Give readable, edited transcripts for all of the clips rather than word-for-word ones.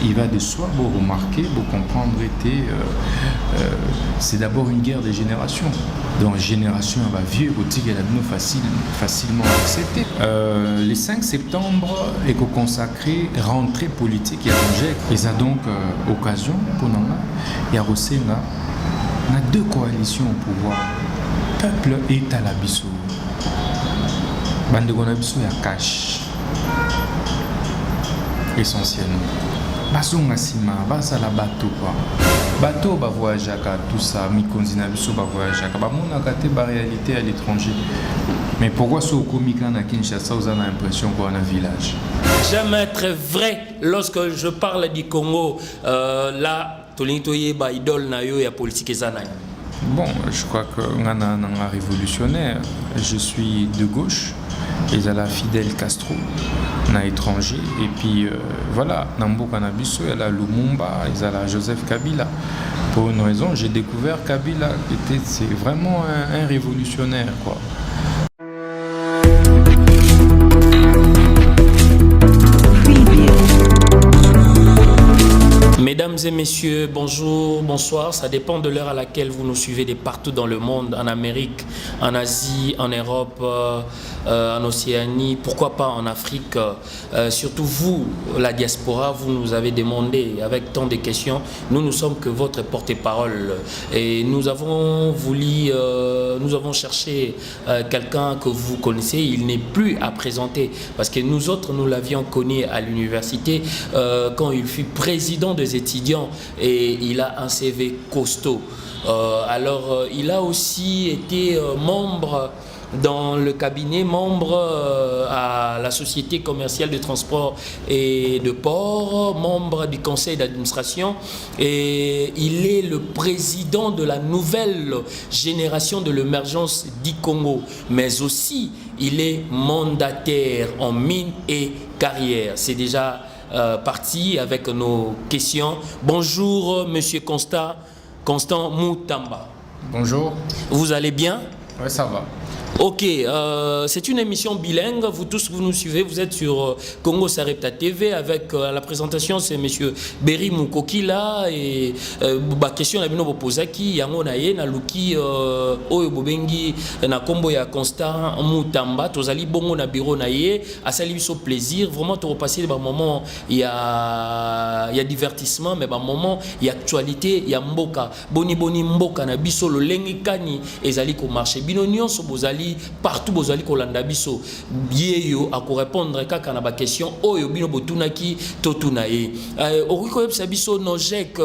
il va de soi, vous remarquer, vous comprendre, c'est d'abord une guerre de générations. Donc, génération va vieux, elle a facilement accepté. Le 5 septembre est consacré rentrée politique et angèle. Et ça donc occasion pour nous, il y a aussi deux coalitions au pouvoir. Peuple et Talabiso. Bandegonabiso, il y a cash. Essentiellement. Basonga sima, basa la bateau quoi. Bateau va voyager tout ça, mikonzina biso va voyager. Ba mona kate ba réalité à l'étranger. Mais pourquoi ce komika na Kinshasa vous avez l'impression qu'on a un village? J'aime être vrai lorsque je parle du Congo. Là, tolintoye ba idole na yo ya politique ezana. Bon, je crois que on a un révolutionnaire. Je suis de gauche. Ils ont la Fidel Castro, na étranger. Et puis voilà, Nambo Kanabiso, il y a la Lumumba, ils ont la Joseph Kabila. Pour une raison, j'ai découvert Kabila, c'est vraiment un révolutionnaire, quoi. Mesdames et messieurs, bonjour, bonsoir. Ça dépend de l'heure à laquelle vous nous suivez de partout dans le monde, en Amérique, en Asie, en Europe, en Océanie, pourquoi pas en Afrique. Surtout vous, la diaspora, vous nous avez demandé avec tant de questions. Nous ne sommes que votre porte-parole. Et nous avons voulu, nous avons cherché quelqu'un que vous connaissez. Il n'est plus à présenter parce que nous autres, nous l'avions connu à l'université quand il fut président des étudiants et il a un CV costaud. Alors, il a aussi été membre dans le cabinet, membre à la Société commerciale de transport et de port, membre du conseil d'administration et il est le président de la nouvelle génération de l'émergence du Congo, mais aussi il est mandataire en mine et carrière. C'est déjà parti avec nos questions. Bonjour Monsieur Constant Moutamba. Bonjour. Vous allez bien? Oui, ça va. Ok, c'est une émission bilingue, vous tous vous nous suivez, vous êtes sur Congo Sarepta TV avec la présentation c'est monsieur Berry Moukokila et la question la bino bopozaki yango na ye na luki oyo bobengi na kombo ya Constant Moutamba tozali bongo na bureau na ye asali biso plaisir vraiment to repasser ba moment il y a divertissement mais ba moment il y a actualité il y a mboka boni mboka na biso lo lengi kani ezali ko marché bino nyonso bozali partout bozali kolanda biso yeyo ako répondre kaka na ba question oyo bino botunaki totuna ye okiko yebisa biso nojek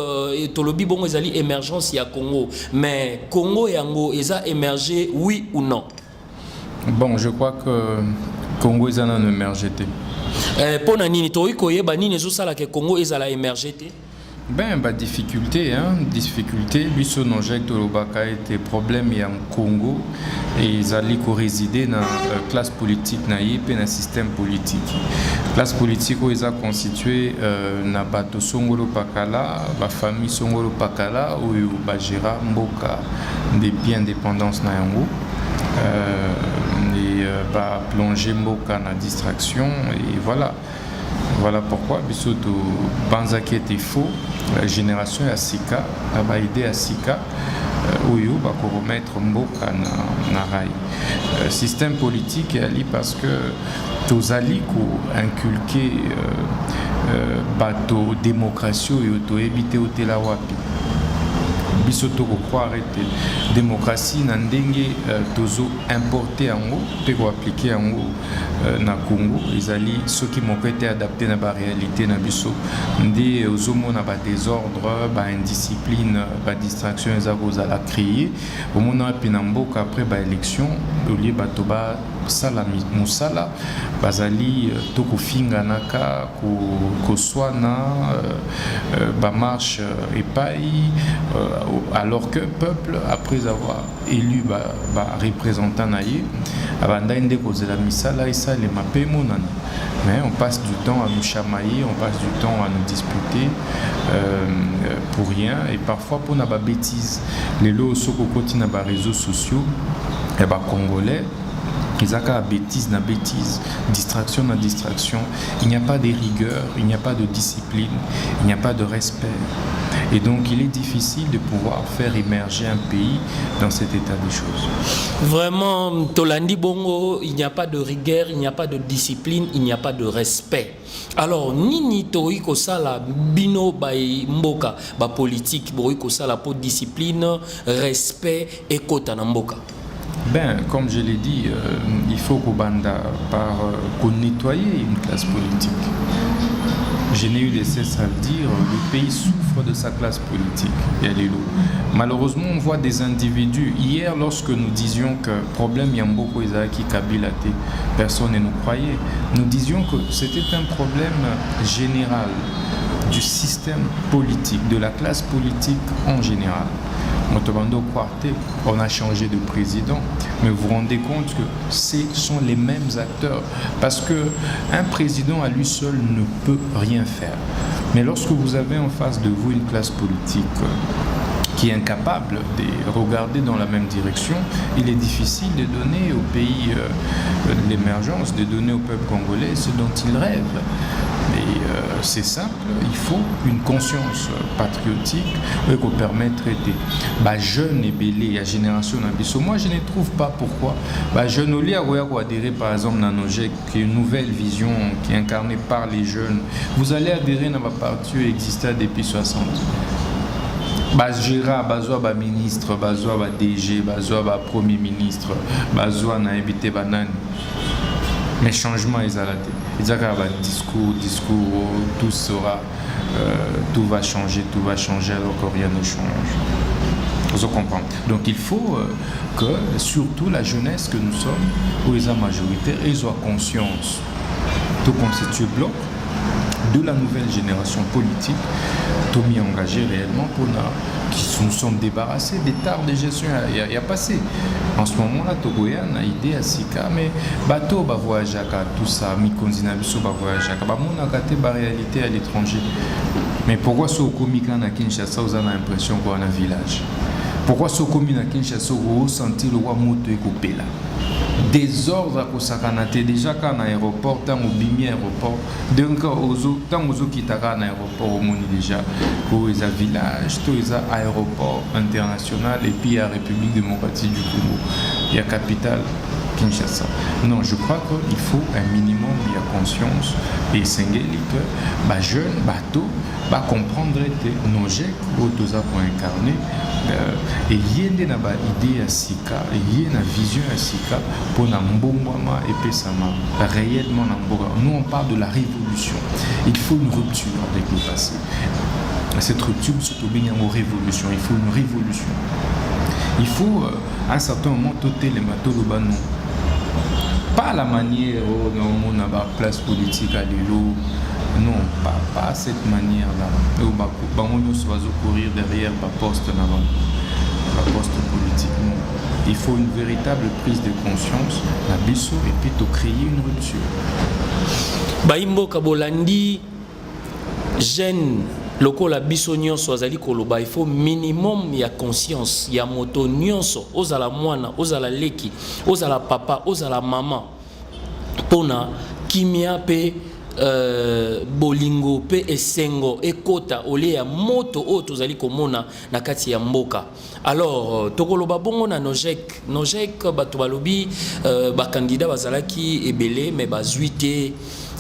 tolobi bongo ezali émergence ya Congo mais Congo yango eza émergé oui ou non? Bon, je crois que Congo est en émergé. Pona nini toiko yeba nini ezosala ke Congo ezala émergé? Ben, difficulté, biso nojek tolobaka était problème en Congo et ils allaient résider dans la classe politique na yé pe na système politique. Classe politique où ils a constitué na bato songolo pakala, ba famille songolo pakala où ba gera mboka depuis indépendance na yango. Et ba plonger mboka na distraction et voilà. Voilà pourquoi Bissoto Banzaki était faux. La génération à Sika a aidé à Sika où il va remettre Mboka na rail. Système politique est allé parce que tous alliés qui inculqué bateau démocratie et auto éviter au Telawapi. Bisoto croire que démocratie n'andenge tozo importé en haut peut appliquer en haut na Congo ils allaient ceux qui m'ont été adaptés na ba réalité na biso ndé ozomo na ba désordre ba indiscipline ba distraction ils a créé au moment pinamboka après ba élection au lieu batoba sala musala bazali toko finga naka ko swana ba marche epai alors que peuple après avoir élu ba représentant naïe abanda inde kozela misala isa le mapé monana mais on passe du temps à nous chamailler on passe du temps à nous disputer pour rien et parfois pour na ba bêtise les lots soko continue na ba réseaux sociaux et ba congolais Ezaka bêtise na bêtise, distraction na distraction. Il n'y a pas de rigueur, il n'y a pas de discipline, il n'y a pas de respect. Et donc il est difficile de pouvoir faire émerger un pays dans cet état des choses. Vraiment, Tolandi Bongo, il n'y a pas de rigueur, il n'y a pas de discipline, il n'y a pas de respect. Alors, nini toiko sala bino bay mboka, ba politique, boiko sala pour discipline, respect et kota na mboka. Ben, comme je l'ai dit, il faut qu'on nettoyer une classe politique. Je n'ai eu de cesse à le dire, le pays souffre de sa classe politique. Et elle est lourde. Malheureusement, on voit des individus. Hier, lorsque nous disions que problème Yamboko Isaki Kabila, personne ne nous croyait, nous disions que c'était un problème général du système politique, de la classe politique en général. On a changé de président, mais vous vous rendez compte que ce sont les mêmes acteurs, parce qu'un président à lui seul ne peut rien faire. Mais lorsque vous avez en face de vous une classe politique qui est incapable de regarder dans la même direction, il est difficile de donner au pays l'émergence, de donner au peuple congolais ce dont il rêve. Mais c'est simple, il faut une conscience patriotique pour permettre des jeunes et belés à génération d'ambition. Moi, je ne trouve pas pourquoi. Jeunes, au lieu d'adhérer par exemple à Nojek, qui est une nouvelle vision qui est incarnée par les jeunes, vous allez adhérer à ma partie existante depuis 60. Gérard, Bazoa, ministre, Bazoa, DG, Bazoa, premier ministre, Bazoa, n'a évité banane. Mais changement est à la tête. Il y a discours, tout sera, tout va changer alors que rien ne change. Vous comprenez. Donc il faut que surtout la jeunesse que nous sommes, ou les majoritaires, ils soient conscience de constituer bloc de la nouvelle génération politique, tout mis engagé réellement pour qui nous sommes débarrassés des tares de gestion il y a passé. En ce moment-là, Togoya a idée à Sika, mais bateau va voyager à tout ça, Mikonzina Bisso va voyager à mon akaté la réalité à l'étranger. Mais pourquoi ce comika à Kinshasa, vous avez l'impression qu'on a un village? Pourquoi ce comika à Kinshasa, vous ressentez le roi moto et coupé là? Désordre à Kosakanate, déjà quand l'aéroport, tant au bimi aéroport, donc tant aux qui t'arrêtent à l'aéroport au monde déjà, où il y a village, tout il y a aéroport international et puis il y a République démocratique du Congo, il y a capitale Kinshasa. Non, je crois qu'il faut un minimum de conscience et Sengeli que jeune, bateau, comprendre nos gestes pour incarner et il y a une idée à Sika, il y a une vision à Sika pour Nambongwama et Pesama réellement Namboga. Nous on parle de la révolution. Il faut une rupture avec le passé. Cette rupture surtout bien en révolution. Il faut une révolution. Il faut à un certain moment toter les matolobanos. Pas la manière on a la place politique à l'élo. Non, pas cette manière-là. On va courir derrière la poste politique. Non. Il faut une véritable prise de conscience, la bisso, et puis de créer une rupture. Baimbo Kabolandi, jeune, lokola biso nyonso azali koloba, il faut minimum ya conscience, ya moto nyonso, ozala mwana, ozala leki, ozala papa, ozala maman. Pona kimia pe bolingo pe esengo ekota ole ya moto o tozali komona na kati ya mboka. Alors tokoloba bongo na Nojek bato balobi ba candidat bazalaki ebele mais bazuite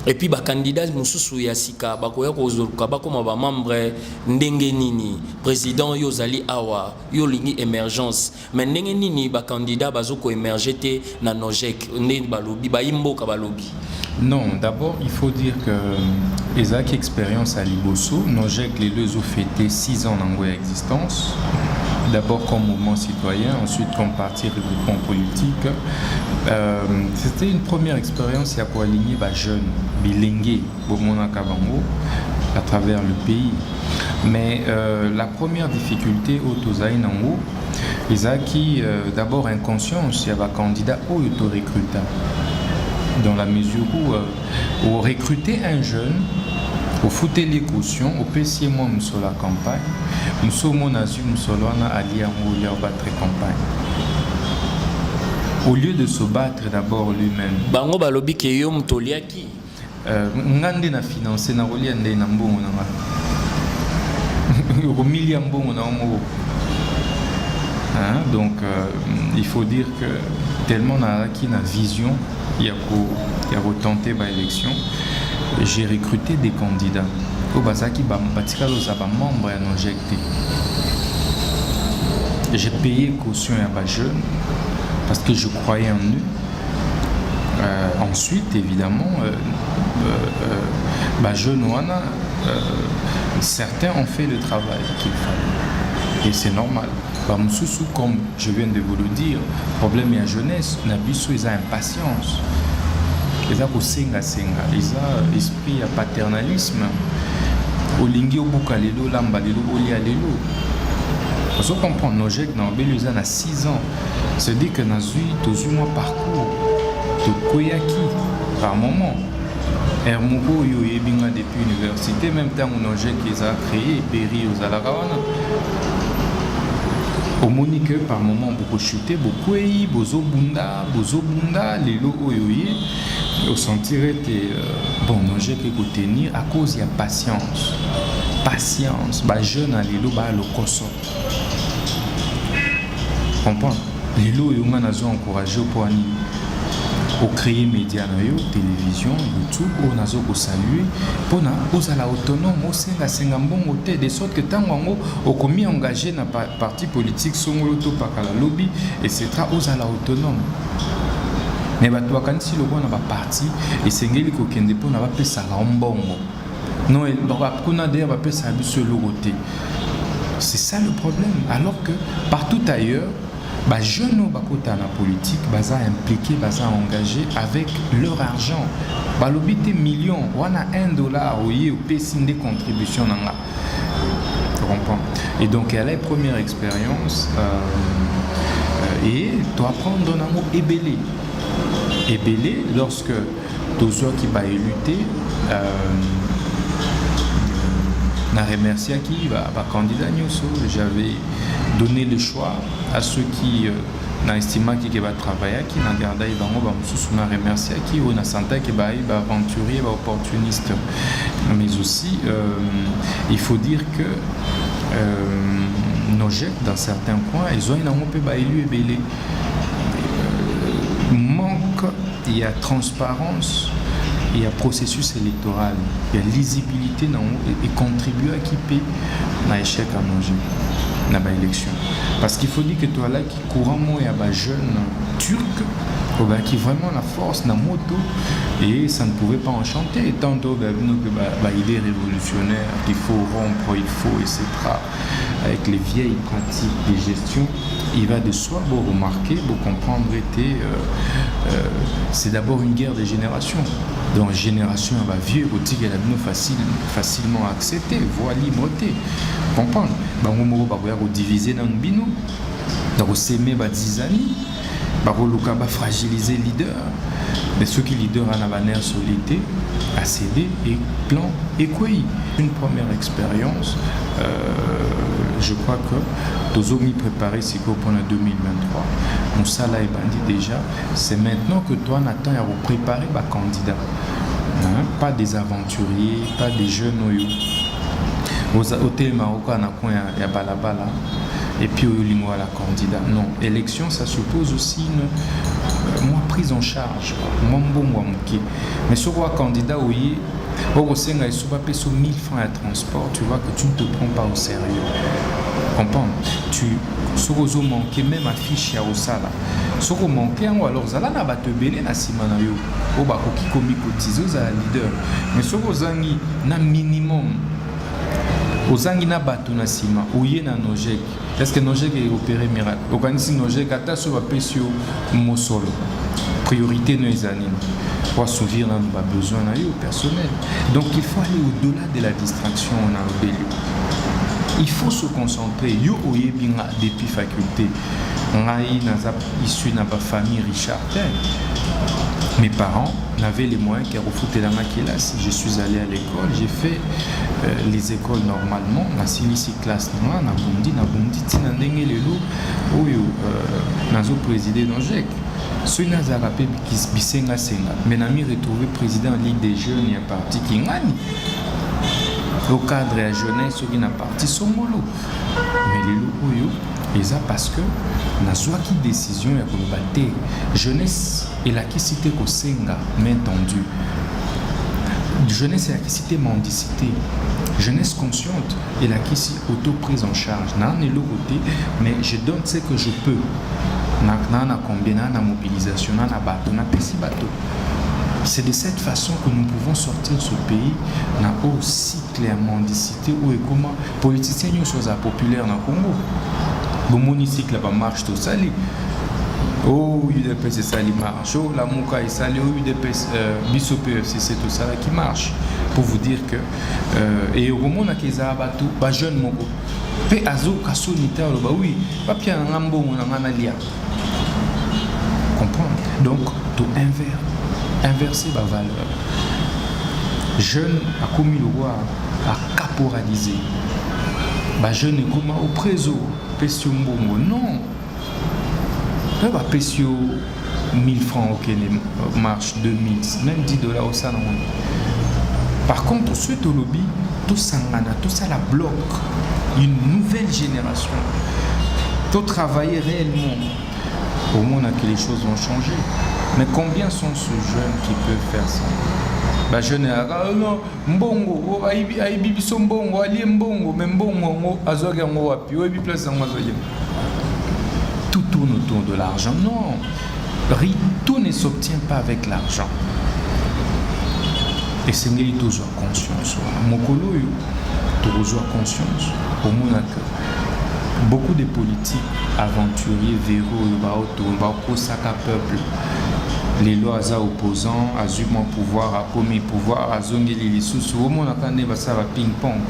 et puis ba candidat mususu ya sika bakoya kozoluka bakoma ba membre ndenge nini président yo zali awa yo lingi émergence mais ndenge nini ba candidat bazoko émerger te na Nojek ndenge balobi ba imboka balobi. Non, d'abord, il faut dire que Isaac Expérience à Liboso, Nojek les deux ont fêté 6 ans dans leur existence. D'abord comme mouvement citoyen, ensuite comme parti regroupement politique. C'était une première expérience pour aligner les jeunes, bilingués, à travers le pays. Mais la première difficulté au Tozaï Nango, Isaac qui d'abord inconscience, il y avait un candidat au auto-recruta. Dans la mesure où on recrutait un jeune, on foutait les cautions, on payait moi sur la campagne, nous sommes en Asie, nous sommes alliés à battre campagne. au lieu de se battre d'abord lui-même. Bango balobi ke yo mtoliaki. Ngande na financer na rolia ndé na mbongo na nga. Au million mbongo na omo. Donc il faut dire que tellement on a acquis une vision, il y a retenté par l'élection. J'ai recruté des candidats. Au Bazaki Batika Lozaba membre et injecté. J'ai payé caution à ma jeune parce que je croyais en eux. Ensuite, évidemment, jeune Wana, certains ont fait le travail qu'il fallait. Et c'est normal. Moussoussou, comme je viens de vous le dire, problème de la jeunesse, Nabiso, ils ont impatience. Ils ont senga, ils ont esprit de paternalisme. Olingi obuka lelo, lamba lelo, olia lelo. Parce qu'on comprend, nos jeunes, ils ont 6 ans. C'est-à-dire que nous avons un parcours de Koyaki par moment. Hermoko yo yebinga depuis l'université, même temps où nos jeunes qu'ils ont créé, Péri aux Alarawana. Au Monique, par moment, beaucoup chuté, beaucoup yi, bozo bunda, les logos yoye, au sentirait bon, nos jeunes qui tenir à cause de la patience. Patience, jeune à l'élo, le cosso. Comprends? L'élo, ils ont encouragé pour créer médias, télévision, YouTube, on a salué pour la autonome, au Singambon, de sorte que tant qu'on commis engagé dans le parti politique, son lobby, etc., aux la autonome. Mais quand si le a parti, et c'est ce qu'on n'a pas fait ça en bon. Non, on a d'ailleurs pas ça sur le côté. C'est ça le problème. Alors que partout ailleurs, les jeunes dans la politique sont impliqués, sont engagés avec leur argent. Ils ont des millions, on a $1 au pays des contributions. Et donc, elle a la première expérience et tu apprends dans un mot ébélé. Ébélé, lorsque tous ceux qui va lutter, je remercie qui va candidat. J'avais donné le choix à ceux qui n'ont estimé qu'ils va travailler, qui n'ont gardé ils vont je remercie qui ou n'a senti qu'ils va aventurier, opportuniste. Mais aussi, il faut dire que nos jeunes dans certains coins, ils ont un peu élu et belé. Manque, il y a transparence. Il y a processus électoral, il y a lisibilité et contribuer à équiper à l'échec à manger dans l'élection. Parce qu'il faut dire que toi là qui couramment il y a des jeunes turcs qui vraiment la force dans moto et ça ne pouvait pas enchanter. Tantôt idée révolutionnaire qu'il faut rompre, il faut etc. Avec les vieilles pratiques de gestion, il va de soi vous remarquer, vous comprendre c'est d'abord une guerre de génération. Donc génération va vieux, qu'elle a facilement accepté, voie liberté. Comprendre. On va diviser dans le bino, donc s'aimer 10 années, fragiliser le leader. Mais ceux qui leader en avenir solité, ACD et plan et quoi. Une première expérience, je crois que nous avons préparé ce qu'on pour 2023. Mon salaire est bandit déjà. C'est maintenant que toi, Nathan, à vous préparer les candidats. Pas des aventuriers, pas des jeunes. Au hôtel marocain, il y a balabala. Et puis au limo à la candidat. Non, élection, ça suppose aussi une prise en charge. Mais sur le candidat, oui, au Sénégal, il faut payer 1000 francs à transport, tu vois que tu ne te prends pas au sérieux. Comprends? Tu soko manquer même affiche ya osala. Soko manquer alors zala na bato belé na sima na yo. O ba koki komi kotizo za leader. Mais soko zangi na minimum ozangi na bato na sima oye na nojek. Est-ce que nojek est opéré miracle? Okanisi nojek ata so ba pesio mosolo. Priorité no ezanini. Pour assouvir nos besoins personnels. Donc il faut aller au-delà de la distraction en albélio. Il faut se concentrer. Yo oye binga depuis faculté. Ngai naza issu na ba famille Richard. mes parents n'avaient les moyens qu'à refouter la maquillage. Je suis allé à l'école, j'ai fait les écoles normalement. Na sinisi classe na bundi tina ndenge lelo oyo nazo présider Nojek. Soy nazala pe bisenga senga. Mais nami retrouvé président Ligue des jeunes et un parti Kingani. Au cadre à jeunesse qui n'a parti somolo. Mais lelo oyo eza parce que nazwaki décision ya koloba te jeunesse elakisi te kosenga main tendue. Jeunesse elakisi te mendicité. Jeunesse consciente elakisi auto-prise en charge. Nan eloko te, mais je donne ce que je peux. Na combien na mobilisation, na bateau, na pesi bateau. C'est de cette façon que nous pouvons sortir ce pays dans un cycle de mendicité où et comment politiciens sont populaires dans le Congo. Le monocycle va marche tout ça. Oh, UDPS c'est ça qui marche. Oh, la Mouka est salée. Oh, UDPS, Bisso PFC c'est tout ça qui marche. Pour vous dire que et au moment où ils ont battu, bah jeune moko. Pe azo kaso nita bah oui, pas bien un ambo on a un alia. Comprendre. Donc tout inverser ma valeur. Jeune a commis le roi à caporaliser. Bah jeune est comme au préso. Pessio mbongo, non. Là, bah, Pessio 1000 francs au Kenya, marche 2000, même 10 dollars au salon. Par contre, ce lobby, tout ça la bloque. Une nouvelle génération. Tout travailler réellement. Au moins, que les choses vont changer. Mais combien sont ceux jeunes qui peuvent faire ça? Bah jeune non mbongo aibi biso mbongo ali mbongo mais mbongo azoga ngo wapi obi place ngo azoya. Tout tourne autour de l'argent. Non, tout ne s'obtient pas avec l'argent. Et c'est ngeli toujours conscience. Mokolo yo toujours conscience. Au moins que beaucoup de politiques aventuriers verront au saka peuple. Les lois opposants, azumant pouvoir, a commis pouvoir, a zongé les sous, au monde attendait ça va ping-pong.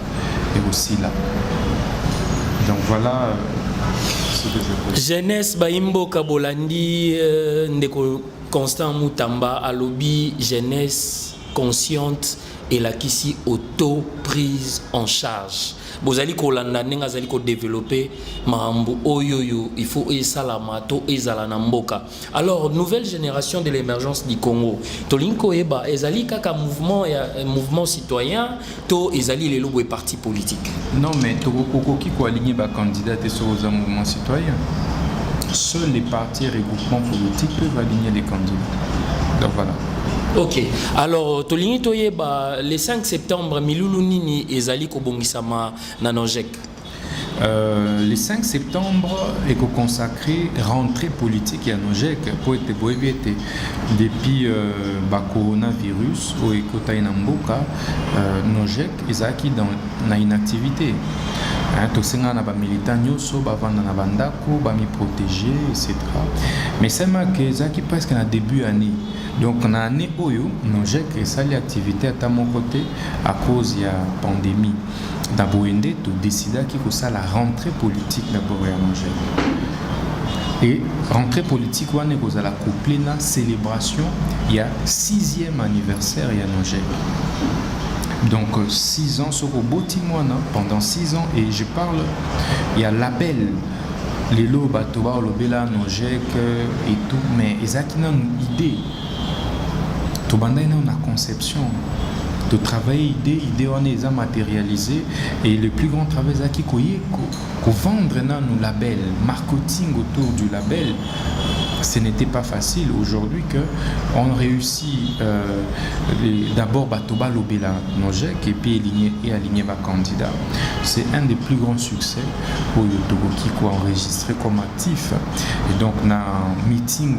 Et aussi là. Donc voilà ce que je peux. Jeunesse Baimbo Kabolandi, Ndeko Constant Moutamba, à lobby, jeunesse consciente et la qui auto-prise en charge. Vous allez développer il faut alors nouvelle génération de l'émergence du Congo tolinko eba ezali kaka mouvement citoyen to ezali les lobby parti politique. Non mais tokokoki ko aligner ba candidat sur un mouvement citoyen. Seuls les partis et regroupements politiques peuvent aligner les candidats. Donc voilà. Ok, alors tolingi toyeba le 5 septembre milulu nini ezali kobongisama na Nojek. Le 5 septembre est consacré rentrée politique à Nojek pour être boébiété depuis le coronavirus au Ekota Inamboka Nojek ezaki dans la inactivité. Tosenga na ba militant nyoso ba vanda na bandako ba mi protéger etc. Mais c'est marqué ezaki presque na début année. Donc, on a année Oyo, Nojek et sali activité à mon côté à cause de la pandémie. D'abord, on a décidé qu'il faut ça la rentrée politique d'abord à Nojek. Et rentrée politique, on a la couplée la célébration, il y a 6e anniversaire à Nojek. Donc 6 ans sur le Botimouana, pendant 6 ans, et je parle, il y a label. Les lots, Batoba, Lobela, Nojek et tout, mais ils ont une idée. On a une conception de travailler idée on est matérialisé et le plus grand travail c'est qu'on vendre nos labels marketing autour du label. Ce n'était pas facile aujourd'hui que on réussit d'abord Batoba Lobela Nojek et puis aligner ma candidat. C'est un des plus grands succès pour Yotogo qui a enregistré comme actif. Et donc na meeting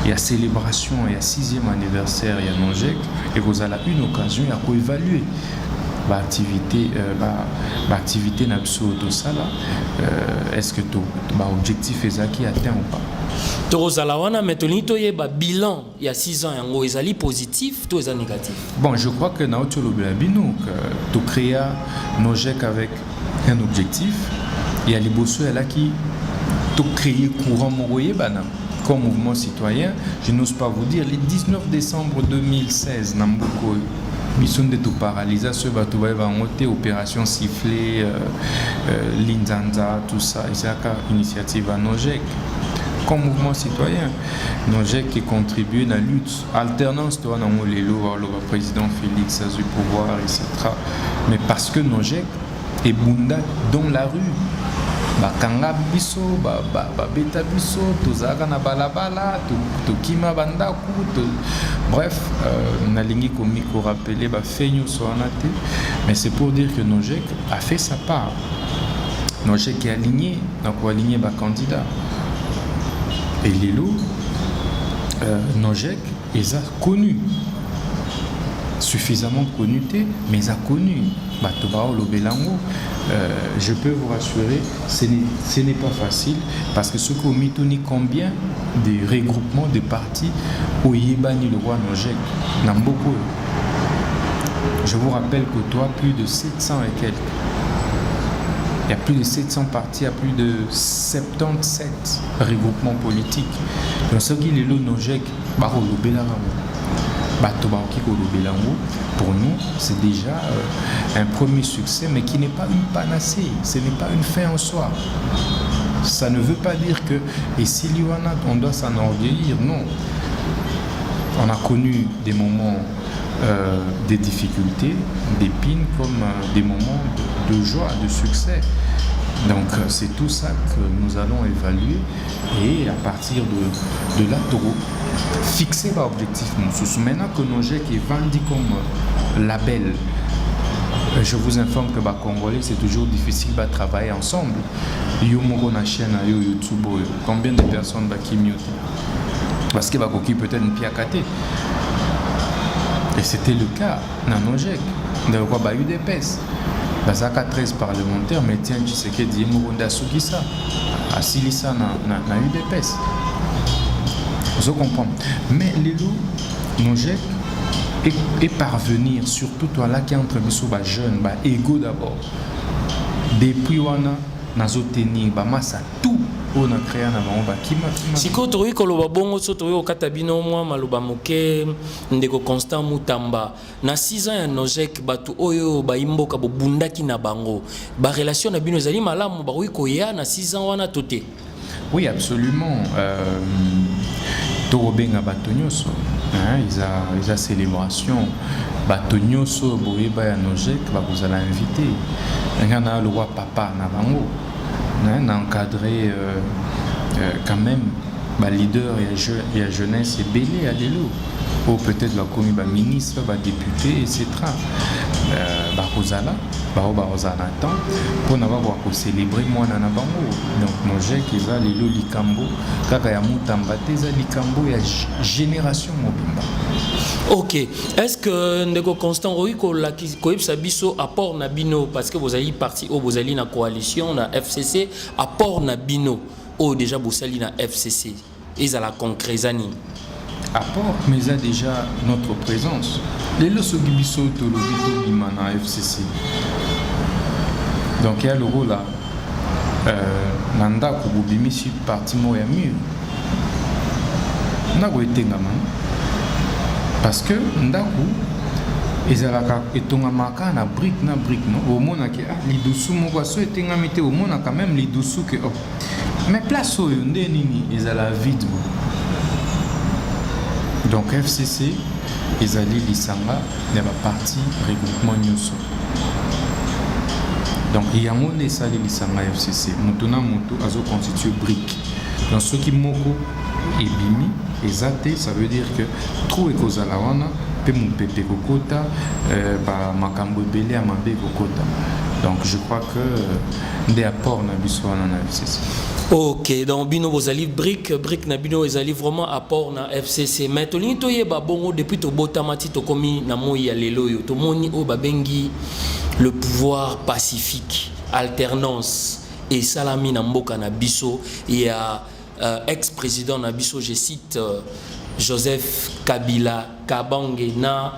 il y a célébration, il y a 6e anniversaire, il y a Nojek, et vous avez une occasion à évaluer l'activité de ça là. Est-ce que l'objectif est atteint ou pas? Torozalawana metonito yeba bilan il y a 6 ans yango ezali positif to ezali négatif. Bon, je crois que naoto lobela bino que tu créer Nojek avec un objectif, il y a les bosseux là qui tu créer courant mogoye bana. comme mouvement citoyen, je n'ose pas vous dire, le 19 décembre 2016, Namboko, mission de tout paralyser, ce bateau va monter, opération sifflée, Linzanza, tout ça, et c'est une initiative à Nojek. Comme mouvement citoyen, Nojek qui contribue à la lutte, alternance, toi, dans le président Félix a eu pouvoir, etc. Mais parce que Nojek est Bunda dans la rue. Bakanga biso, beta biso, tozaka na balabala, tokima bandaku, bref, nalingi komiko rappeler feigno soanate, mais c'est pour dire que Nojek a fait sa part. Nojek est aligné, donc on a aligné ba candidat. Et Lilo, Nojek, ils ont connu, suffisamment connu, mais ils ont connu. Je peux vous rassurer, ce n'est pas facile, parce que ce qu'on m'y tourne combien de regroupements de partis au Yébani le roi Nojek, Namboko. Je vous rappelle que toi, plus de 700 et quelques. Il y a plus de 700 partis, il y a plus de 77 regroupements politiques. Donc, ce qui est le Nojek, pour nous, c'est déjà un premier succès, mais qui n'est pas une panacée, ce n'est pas une fin en soi. Ça ne veut pas dire que, et s'il y en a, on doit s'enorgueillir, non. On a connu des moments, des difficultés, d'épines, comme des moments de joie, de succès. Donc c'est tout ça que nous allons évaluer et à partir de là, fixer l'objectif. Maintenant que Nojek est vendu comme label, je vous informe que les Congolais, c'est toujours difficile de travailler ensemble. Combien de personnes qui mutent? Parce que Bakoki peut-être une piakate. Et c'était le cas dans Nojek. Dans quoi bah UDPS. Bazaka 13 parlementaires, mais tiens, tu sais que Diemoronda Sugisa, à Silissa na UDPS. Je comprends. Mais les loups, Nojek, et parvenir, surtout toi là qui est entre les jeunes, ego d'abord. Depuis wana, nazoteni, massa tout. Siko toyi koloba bongo so toyi okatabino mwa maloba moke ndeko Constant Mutamba na 6 ans ya Nojek batu oyo baimboka bobundaki na bango ba relation na bino ezali malamu bakoyi koya na 6 ans wana tote. Oui, absolument. Torobenga batonyoso, ils a célébration batonyoso boyeba ya Nojek vous allez inviter. Ngana le roi papa na bango. Encadré quand même leader et la jeunesse et belé à l'élo ou peut-être la commis ministre député etc. Barozala temps pour n'avoir célébrer moi na bango donc Nojek ils a l'élo likambo kaka ya mutamba teza likambo ya génération mobimba. Ok, est-ce que Ndeko Constant Roiko la koyebsa biso apport na bino parce que vous avez parti au vous allez na coalition na FCC apport na bino au déjà vous allez na FCC ils à la concrétisani apport mais il y a déjà notre présence les loso biso to lobito bimana FCC donc il y a le rôle là nanda ko bimisi parti mo ya mur na go etengama parce que ndaku ezalaka etongamaka na brique non au mona ke lidusu moko so etengami te au mona quand même lidusu que mais place oyo nde nini ezala vide donc FCC ezali lisanga na ba parti regroupement nyonso donc yango nde esali lisanga FCC mutu na mutu azo constituer brique dans ce qui moko ebimi ezate ça veut dire que trop ekozala wana pe mupepe kokota makambo ebele amabe kokota donc je crois que nde apport na biso wana na FCC. Ok, donc bino bozali brique na bino ezali vraiment apport na FCC mais tolingi toyeba bongo depuis to botamati to komi na moyi ya lelo yo to moni o babengi le pouvoir pacifique alternance et salami na mboka na biso ya ex-président Nabiso, je cite Joseph Kabila Kabange na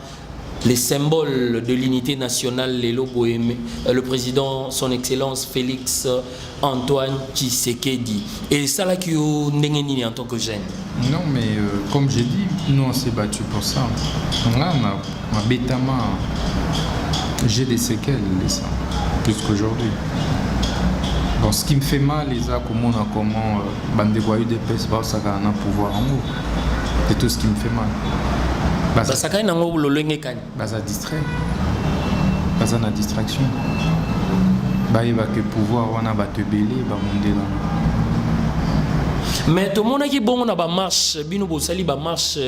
les symboles de l'unité nationale, le président, son excellence Félix Antoine Tshisekedi. Et ça là qui est en tant que jeune. Non, mais comme j'ai dit, nous on s'est battu pour ça. Là, on a bêtement, j'ai des séquelles, ça, plus qu'aujourd'hui. Donc, ce qui me fait mal, les a comment bande de des pèses, ça a un pouvoir en haut. C'est tout ce qui me fait mal. Ça a un distrait. Ça a une distraction. Il va que pouvoir, on va te belé, va monter là. Mais tout le monde qui bon on a marche bino bosali ba marche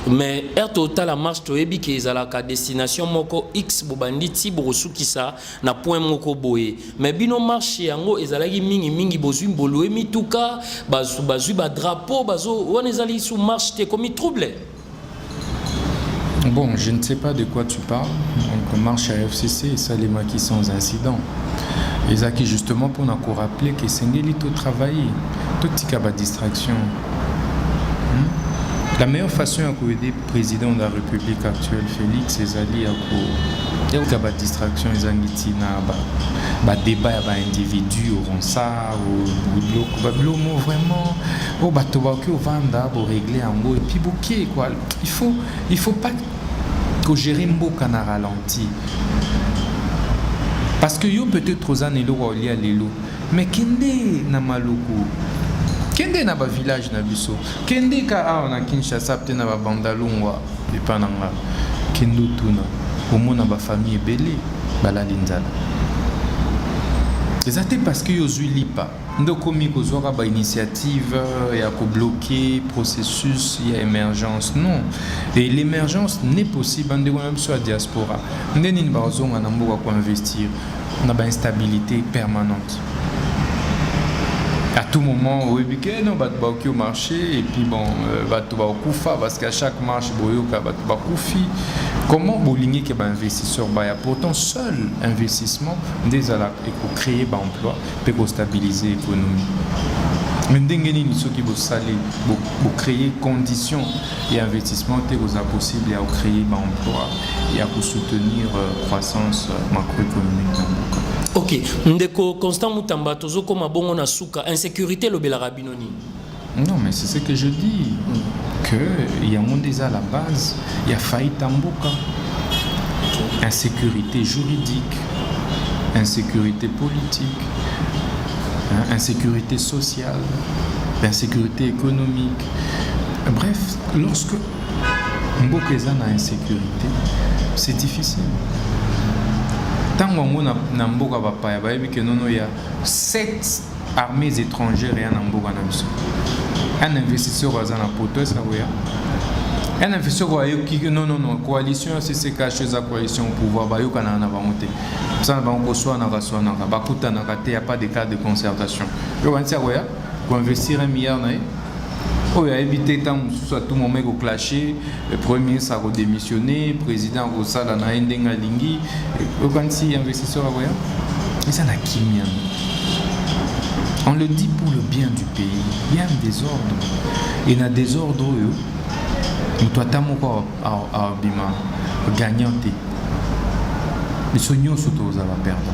mais er total la marche to ebi ke ezala ka destination moko x bobanditi bosuki sa na point moko boye mais bino marche yango ezalaki mingi bozui mbolo mituka bazui ba drapeau bazo on ezali sous marche te comme trouble. Bon, je ne sais pas de quoi tu parles. Donc, marche à FCC et ça les maquis sans incident. Et ça qui justement pour nous rappeler que c'est un travailler. Tout petit cas de distraction. La meilleure façon à aider le président de la République actuelle, Félix, c'est d'aller à la distraction, ils ont un débat avec individu, ou ça, ou vraiment, ou pour régler un mot, et puis bouquet, quoi. Il faut pas que gérer beaucoup à ralenti. Parce que yo peut-être aux années ou à l'élo, mais kende na maloko. Kende na ba village na biso. Kende ka on a Kinshasa peut na ba bandalungwa et pananga. Kendo tuna. Au moins na ba famille belé bala linzala. C'est parce que yo zui pas. Ndo komi ko zora ba initiative ya ko bloquer processus il y a émergence non. Et l'émergence n'est possible en même sur la diaspora. Ndeni bazonga na mboka ko investir. On a une instabilité permanente. À tout moment, on va au marché et puis bon, parce qu'à chaque marche, comment vous lignez que investisseur pourtant seul investissement déjà pour créer un emploi pour stabiliser l'économie. Mais ce qui vous créer conditions et investissement qui vous possible à créer un emploi et à soutenir la croissance macroéconomique. Ok, ndeko Constant Mutamba tozo koma bongo na suka insécurité lo bela rabinoni. Non mais c'est ce que je dis que il y a monde déjà à la base, il y a faillite en boka. Insécurité juridique, insécurité politique, insécurité sociale, insécurité économique. Bref, lorsque mboka est en insécurité, c'est difficile. Tant qu'on a un mboka bapaya, il y a 7 armées étrangères et un mboka namso. Un investisseur a un poteau, ça oui. Un investisseur qui non coalition c'est caché sa coalition au pouvoir ba yo kana na ba monter. Ça ba on soit na raso na ba kuta na kate y a pas de cas de concertation. Yo wantia ouais pour investir 1 milliard na il a évité tant soit tout moment au clasher, le premier ministre a démissionné, le président a sala na endenga lingi, quand si investisseur a voyé, mais ça n'a kimia. On le dit pour le bien du pays. Il y a un désordre. Et dans désordre, nous doit encore à bima gagnant. Les soignants sont aux à perdre.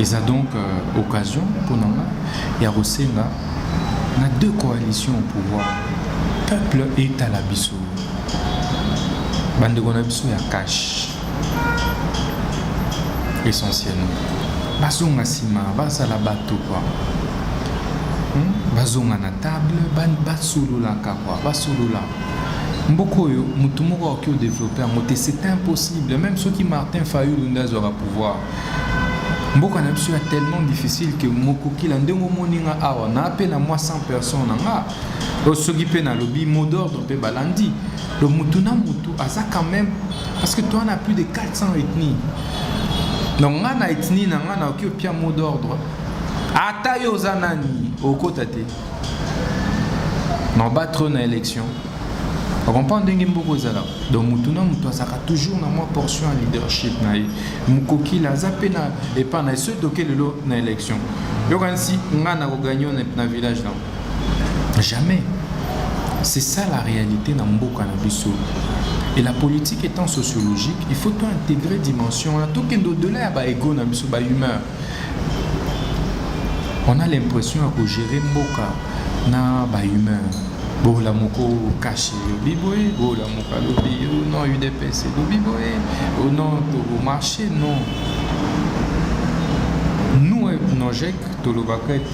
Et ça donc occasion pour nous. Il y a aussi on a 2 coalitions au pouvoir. Peuple et Talabiso. Bande Gonabiso ya cash. Essentiellement. Bazonga sima, bazala bateau quoi. Bazonga na table, basulula quoi, basulula. Mboko yo, mutu moko qui développer en moté, c'est impossible. Même ceux qui Martin Fayulu n'aura pouvoir. Mboka na biso est tellement difficile que mokoki la ndengo moninga awa na peine à moi 100 personnes nga osoki pe na lobby mot d'ordre pe balandi le mutu na mutu aza quand même parce que toi on a plus de 400 ethnies donc nga na ethnie na nga na oki pia mot d'ordre ata yo zanani okota te na battre na élection. On comprend que beaucoup de gens. Donc, mutu ça toujours na moi portion en leadership na mukoki la zape na et pas na ceux doké le na élection. Yo quand si nga na gagner na village là. Jamais. C'est ça la réalité na mboka na biso. Et la politique étant sociologique, il faut tout intégrer dimension. Tout au-delà de l'ego, humain. On a l'impression de gérer mboka na ba humain. Bon la moko caché biboé, bon la moka lobi, non UDPC biboé, non au marché non. Nous non jek to le bakete.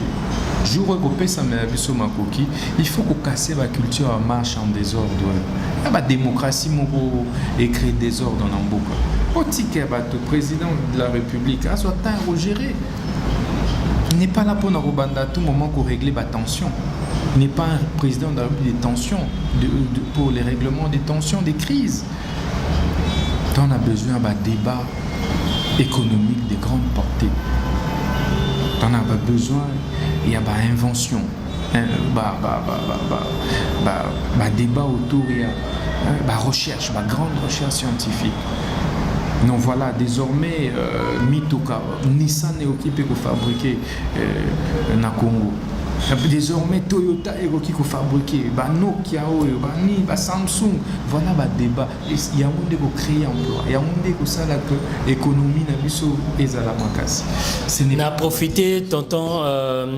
Jour où ça m'a vu sur ma coquille, il faut qu'on casse la culture en marche en désordre. La démocratie moko écrit désordre dans mboka. Au ticket le président de la République a soit temps gérer. Il n'est pas là pour nous rebanda à tout moment pour régler la tension. Il n'est pas un président de la République des tensions, pour les règlements des tensions, des crises. On a besoin d'un débat économique de grande portée. On a besoin, il y a une invention, débat autour, il y a recherche, grande recherche scientifique. Donc voilà, désormais, Mituka, Nissan est occupé pour fabriquer na Congo. Désormais, Toyota est occupé pour fabriquer, Nokia, Samsung. Voilà le débat. Il y a un monde qui crée emploi. Il y a un monde qui ça que l'économie n'a plus et à la macasse. On a profité, tonton,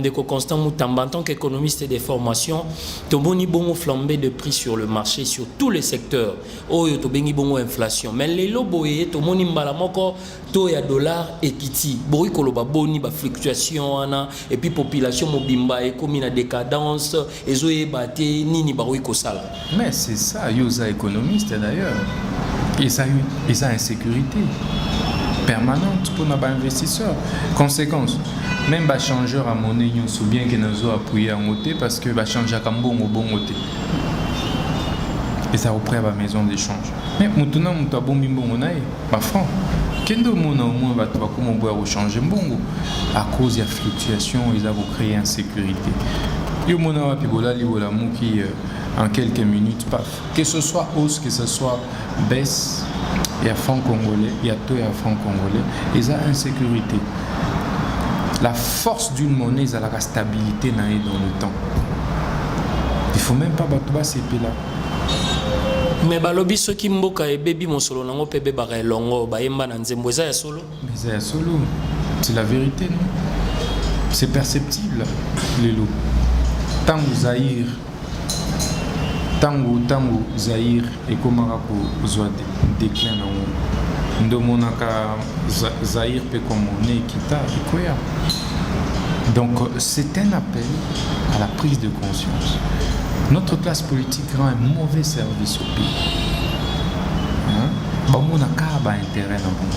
de Constant Moutamba, en tant qu'économiste de formation, tu as bon flambé de prix sur le marché, sur tous les secteurs. Oh, tu as bon inflation. Mais les loboyés, tu as bon imbalamoko, tu as dollar et kiti. Bori koloba boni, ba fluctuation, et puis population mobimba, comme une décadence, et zoé bate, nini baroi kosala. Mais c'est ça, yosa économiste d'ailleurs. Et ça insécurité permanente pour nos investisseurs. Conséquence, même les changeurs à monnaie, nous sommes bien que nous avons appuyé à monter parce que les changeurs à bon au bon côté. Et ça reprend la maison d'échange. Mais maintenant, nous avons bon bon pas franc. Kendo mona au moins va comment on va changer bongo à cause de la fluctuation, ils ont créé insécurité. Yo mona wa pibola libola muki en quelques minutes paf. Que ce soit hausse, que ce soit baisse, il y a franc congolais, il y a tout et franc congolais, ils ont insécurité. La force d'une monnaie, c'est la stabilité dans le temps. Il faut même pas battre ces pays là. Mais balobi ceux qui mboka et baby mon solo nango pe beba longo ba yemba na nzembo eza ya solo. Mais c'est ya solo. C'est la vérité, non? C'est perceptible les lots. Tango Zaïre et comment on zoa déclin nango. Ndomonaka Zaïre pe comme on est kita ikoya. Donc c'est un appel à la prise de conscience. Notre classe politique rend un mauvais service au pays. Bamona kaba intérêt na bon.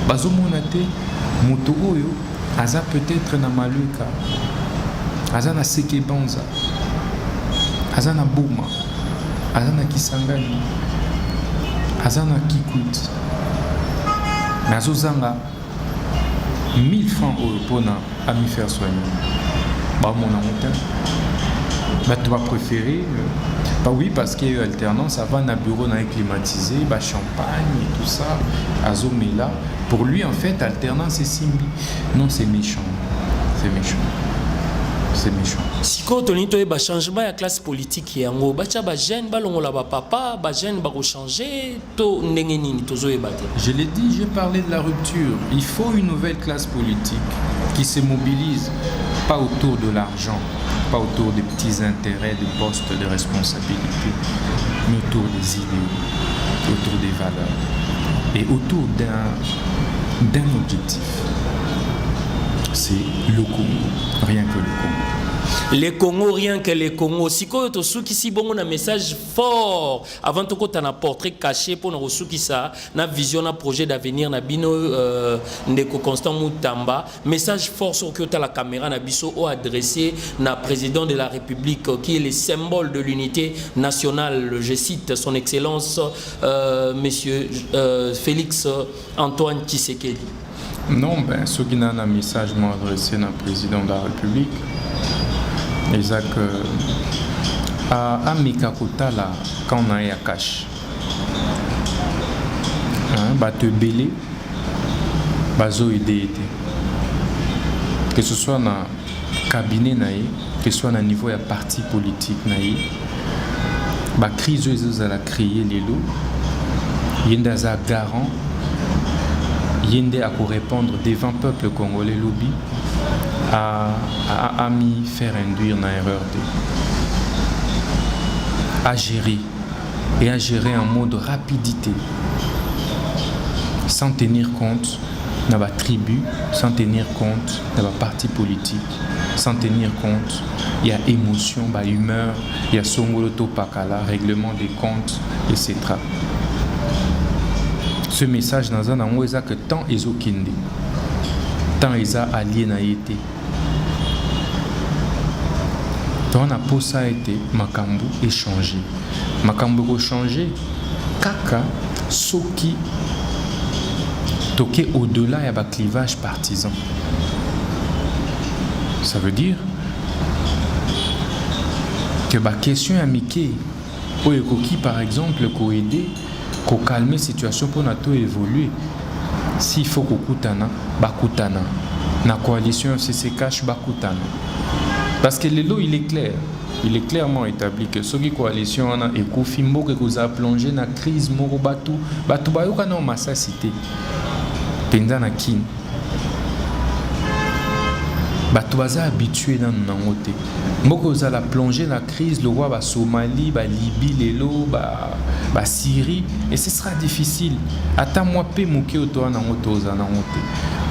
Bazomona te moto oyo aza peut-être na maluka. Aza na Sekebanza. Aza na Boma. Aza na Kisangani. Aza na Kikwit. Nazozanga 1000 francs oyo pona à me faire soigner. Bamona montagne. Tu vas préférer, oui, parce qu'il y a eu alternance, avant un bureau climatisé, champagne et tout ça, Azomela. Pour lui, en fait, alternance c'est simbi. Non, c'est méchant. C'est méchant. C'est méchant. Si quand on dit que changement de classe politique, il y a un jeune, papa, jeune, changer, je l'ai dit, j'ai parlé de la rupture. Il faut une nouvelle classe politique qui se mobilise, pas autour de l'argent, pas autour des petits intérêts, des postes de responsabilité, mais autour des idées, autour des valeurs et autour d'un objectif. C'est le Congo, rien que le Congo. Les Congo, rien que les Congo. Si tu as ici bon un message fort avant que tu aies un portrait caché pour nous qui ça, na vision, na projet d'avenir, na bino ndeko Constant Moutamba, message fort sur que tu as la caméra na biso au adressé na président de la République qui est le symbole de l'unité nationale. Je cite son excellence monsieur Félix Antoine Tshisekedi. Non, ben ce qui n'a un message m'a adressé na président de la République. Isaac à Mikakota là quand on a à cash te belé bazo idée que ce soit dans cabinet naïe que ce soit dans niveau de parti politique naïe crise ils ont créé les lots Yende aza garant, Yende a répondre devant le peuple congolais lobby à mi faire induire une erreur à gérer et à gérer en mode rapidité sans tenir compte de la tribu, sans tenir compte de la parti politique, sans tenir compte il y a émotion, il y a humeur, il y a songoloto pakala, règlement des comptes, etc. Ce message dans un endroit que tant ils ont kindi, tant ils ont allié na été. Tant on a pour ça été makambu échangé, makambu changé, kaka soki toqué au-delà il y a un clivage partisan. Ça veut dire que la question est amicale. Qui par exemple, pour aider, pour calmer la situation pour nous évoluer. S'il faut qu'on koutana, bakutana. La coalition FCC cache bakutana. Parce que le lot il est clair. Il est clairement établi que ce qui coalition a et Kofimbo que vous a plongé dans la crise moro batu bayoka na massa cité. Penda na kin. Batu baza habitué dans nangote. Mboko za la plongée dans la crise le roi ba Somalie, ba Libye, lelo, ba Syrie et ce sera difficile. Attends moi pe moké auto nangote za nangote.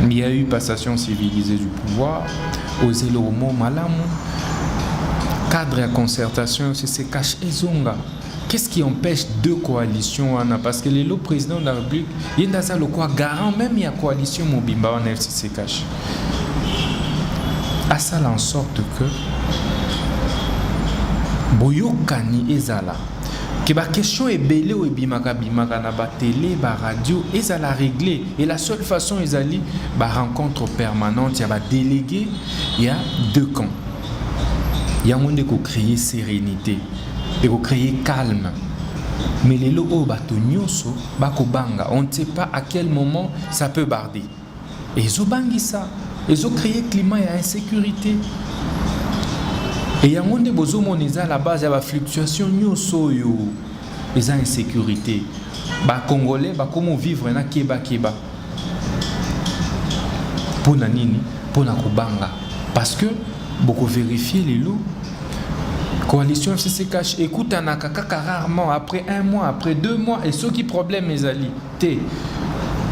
Il y a eu passation civilisée du pouvoir, osé le mot malamu. Cadre à concertation, c'est cache ezonga. Qu'est-ce qui empêche deux coalitions parce que le président de la République, il y a le quoi garant même il y a coalition Mobimba en FCC cache. À ça en sorte que boyokani ezala que la question est belée ou bimaka na ba télé ba radio ezala réglée et la seule façon ezali ba rencontre permanente il y a ba délégué il y a deux camps. Il y a un monde qui créer sérénité et qui créer calme. Mais les locaux batonyoso bakobanga, on ne sait pas à quel moment ça peut barder. Et ils ont bangé ça. Ils ont créé climat et insécurité. Et il y a un monde qui à la base de la fluctuation nyoso yo. Les insécurité. Ba Congolais ba comment vivre na keba. Pour nanini, pour na kubanga. Parce que beaucoup vérifier les lots. Coalition FCC cache écoute un akaka rarement après un mois, après 2 mois et ce qui problème les alliés.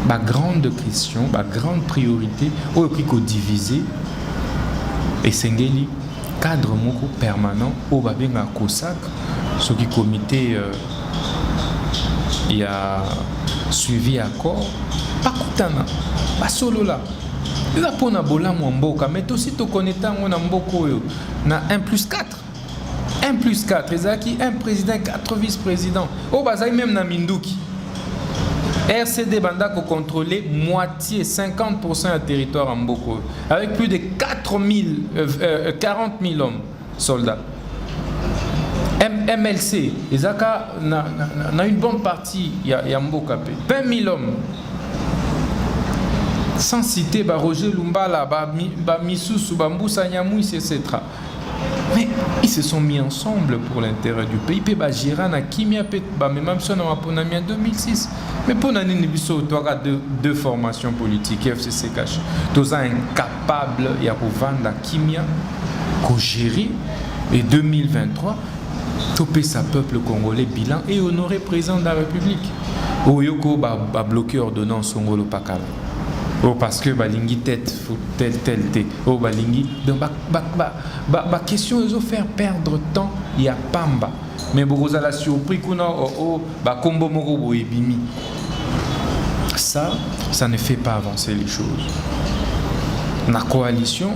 Ma grande question, ma grande priorité, au prix divisé et sengeli cadre moko permanent au babenga COSAC, ce qui comité il y a suivi accord, pas koutana, pas solo là. Il a pour na bola mboka mais aussi to connectant on a mboko yo na 1+4. 1+4, ezaki un président, 4 vice-présidents. Au bazai même na Minduki. RCD banda ko contrôler moitié 50% du territoire en Mboko avec plus de 40 000 hommes soldats. MLC, ezaka na une bonne partie ya Mboka pe 20 000 hommes. Sans citer Roger Lumbala, Misusu, Mboussa Nyamouis, etc. Mais ils se sont mis ensemble pour l'intérêt du pays. Ils ont géré na Kimia, même si on a ponami en 2006. Mais pour l'année, il y a deux formations politiques, FCC cache. Tous incapables de vendre la Kimia, qu'on gère. Et 2023, toper sa peuple congolais bilan et honorer président de la République. Oyoko a bloqué ordonnance Songolo Pakala. Oh, parce que balingi tête tel oh balingi donc ba question ils ont faire perdre temps il y a pamba mais beaucoup la surpris qu'on a ba combo moko ebimi ça ne fait pas avancer les choses. La coalition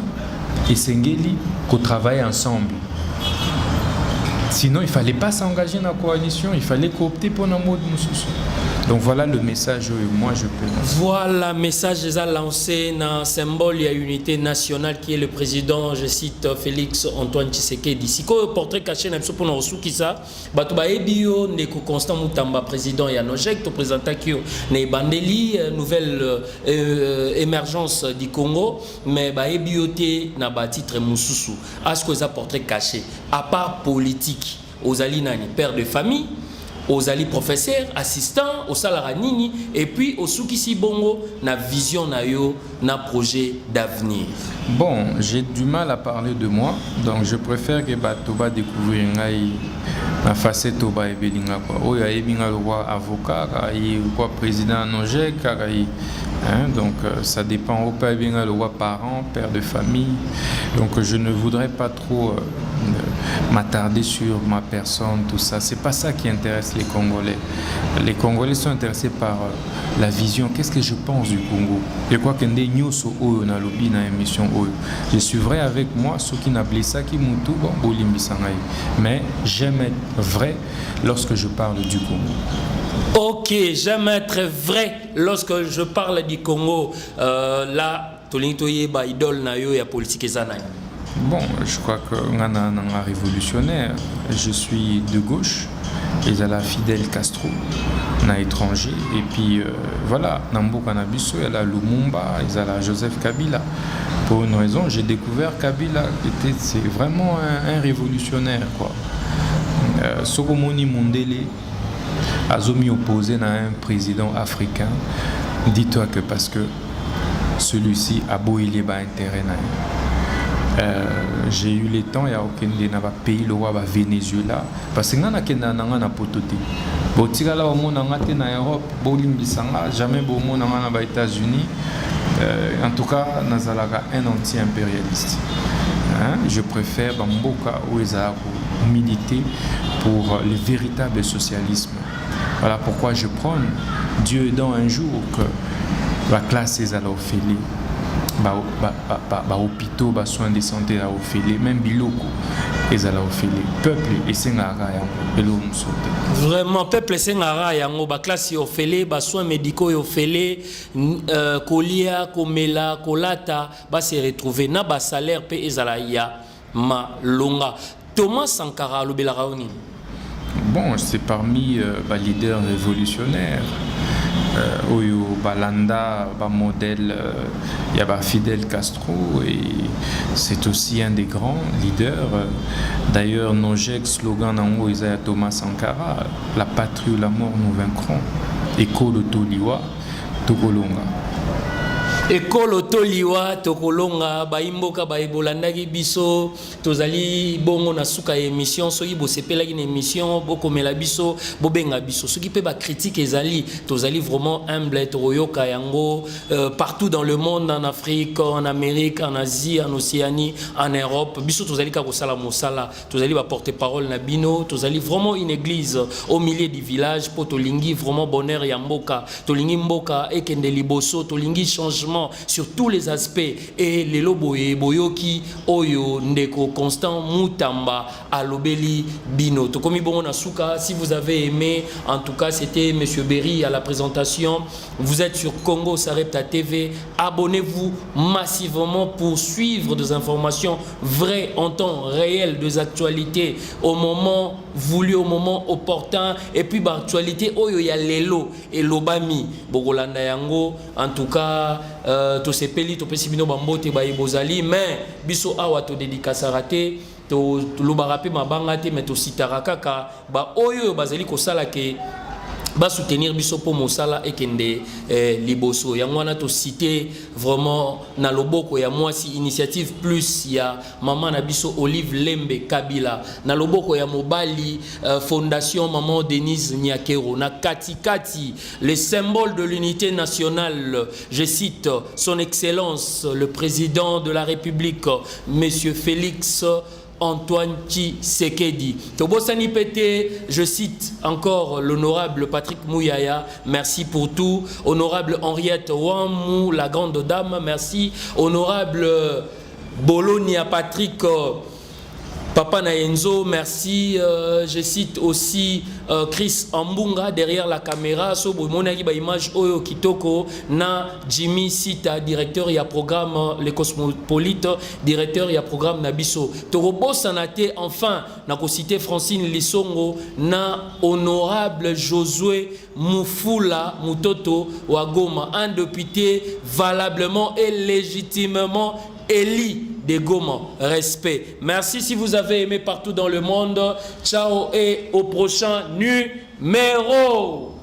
et sengeli qu'on travaille ensemble. Sinon, il ne fallait pas s'engager dans la coalition, il fallait coopter pour un mode moussous. Donc voilà le message que moi je peux lancer. Voilà le message déjà lancé dans le symbole de l'unité nationale qui est le président, je cite Félix Antoine Tshisekedi. Si le portrait caché dans le pour nous qui ça, Batouba Ebio, Neko Constant Moutamba, président Yanojek, présentant qui est Bandeli, nouvelle émergence du Congo, mais Ebioté n'a pas titre Moussoussou. À ce que ça portrait caché, à part politique, aux Alinani, père de famille, aux ali professeurs, assistants, au salaranini, et puis au soukisi bongo, na vision na yo, na projet d'avenir. Bon, j'ai du mal à parler de moi, donc je préfère que Toba découvrir ma facette Toba et Belinga quoi. Oh, il y a Ebinga le roi avocat, il y a président Nogé, donc ça dépend. Au père Ebinga le roi parent, père de famille. Donc je ne voudrais pas trop m'attarder sur ma personne, tout ça. C'est pas ça qui intéresse les Congolais. Les Congolais sont intéressés par la vision. Qu'est-ce que je pense du Congo? Je crois que je suis vrai avec moi, ceux qui n'appellent ça qui moutou, mais j'aime être vrai lorsque je parle du Congo. Ok, j'aime être vrai lorsque je parle du Congo. Là, Tolintoye, idole na yo ya politique ezana. Bon, je crois que un révolutionnaire. Je suis de gauche. Ils ont la Fidel Castro, na étranger. Et puis voilà, Nambo Kanabiso, il y a la Lumumba, ils ont la Joseph Kabila. Pour une raison, j'ai découvert Kabila, c'est vraiment un révolutionnaire quoi. Sokomoni Mondele a mis opposé à un président africain. Dis-toi que parce que celui-ci a beau il est bas intérêt. J'ai eu le temps, il y a aucun pays le roi Venezuela parce que nana kenda nanga pototé. Botika la omo nanga te na Europe, bolimbisanga jamais bomo nanga na ba États-Unis. En tout cas, nazalaka un anti-impérialiste. Je préfère Bamboka où ils ont milité pour le véritable socialisme. Voilà pourquoi je prône Dieu dans un jour que la classe est à l'ophélie. Hôpitaux, soins de santé à Ophélie, même Biloko est à l'Ophélie. Peuple et Sengara vraiment, peuple Sengara yango, classe Ophélie, soins médicaux Ophélie, Kolia, Komela, Kolata, se retrouver na salaire pe ezalaya ma longa. Thomas Sankara Lobelaraoni. Bon, c'est parmi les leaders révolutionnaires. Oyo Balanda, modèle, il y a Fidel Castro et c'est aussi un des grands leaders. D'ailleurs, Nogek, slogan en haut, Isaiah Thomas Sankara, la patrie ou la mort nous vaincrons. École Toliwa, Tokolonga. Ekolo toliwa tokolonga baimboka baibolandaki biso tozali bongo na suka émission soki bosepelaki na émission bokomela biso bobenga biso soki pe ba critique ezali tozali vraiment humble toyoka yango partout dans le monde, en Afrique, en Amérique, en Asie, en Océanie, en Europe biso tozali ka kosala mosala tozali ba porte-parole na bino tozali vraiment une église au milieu du village po tolingi vraiment bonheur ya mboka tolingi mboka ekende liboso tolingi changement sur tous les aspects et les loboye boyoki oyo ndeko Constant Mutamba alobeli bino tokomi bongo na suka. Si vous avez aimé, en tout cas c'était Monsieur Berry à la présentation. Vous êtes sur Congo Sarepta TV, abonnez-vous massivement pour suivre des informations vraies en temps réel, des actualités au moment voulu, au moment opportun, et puis actualité oyo ya lelo et lobami bogolanda yango. En tout cas to sepeli to pesibino bambote ba ibozali mais biso awa to dédicacera to lobara pe mabanga te mais to sitara kaka ba oyo bazali kosala ke ba soutenir biso po mosala ekende liboso yango wana to citer vraiment na loboko ya mwasi initiative plus ya maman na biso Olive Lembe Kabila, na loboko ya mobali fondation maman Denise Nyakero, na Kati le symbole de l'unité nationale, je cite son excellence le président de la République monsieur Félix Antoine Tshisekedi. Tobosani Pété, je cite encore l'honorable Patrick Mouyaya, merci pour tout. Honorable Henriette Ouamou, la grande dame, merci. Honorable Bolonia Patrick Papa Naenzo, merci. Je cite aussi Chris Ambunga derrière la caméra. Sobo monaki ba image oyo kitoko na Jimmy Sita, directeur ya programme Les Cosmopolites, directeur ya programme Nabiso. Torobo Sanate enfin na ko citer Francine Lissongo na honorable Josué Mufula Mutoto Wagoma, un député valablement et légitimement élu de Goma. Respect. Merci si vous avez aimé partout dans le monde. Ciao et au prochain numéro. Mero